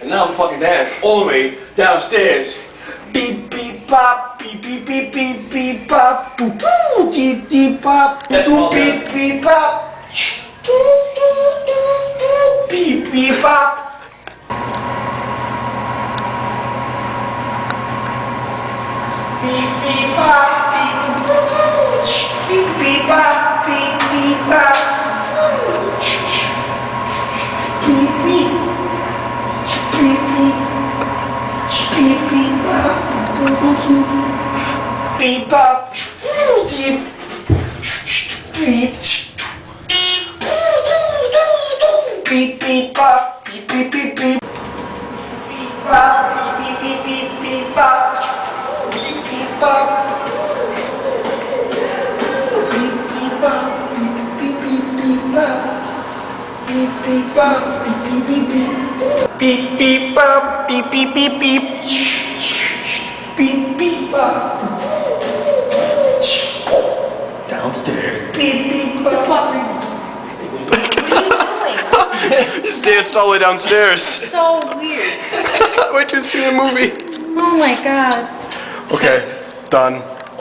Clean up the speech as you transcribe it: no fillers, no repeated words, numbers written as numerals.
And now I'm fucking dancing all the way downstairs. Beep beep bop, beep beep beep beep beep bop, doo doo beep beep bop, doo beep beep bop, doo doo doo doo beep beep bop. Beep beep bop, beep doo doo, beep beep bop, beep beep bop, beep beep, beep beep, beep beep bop, beep bop, deep, beep, beep beep bop, beep beep beep beep, beep bop, beep beep beep beep bop, beep beep bop, beep beep bop, beep beep beep beep bop, beep beep bop, beep beep beep beep, beep beep bop, beep beep beep beep, beep beep bop, downstairs, beep beep bop. Just danced all the way downstairs. So weird. Wait till you see the movie. Oh my god. Okay, done.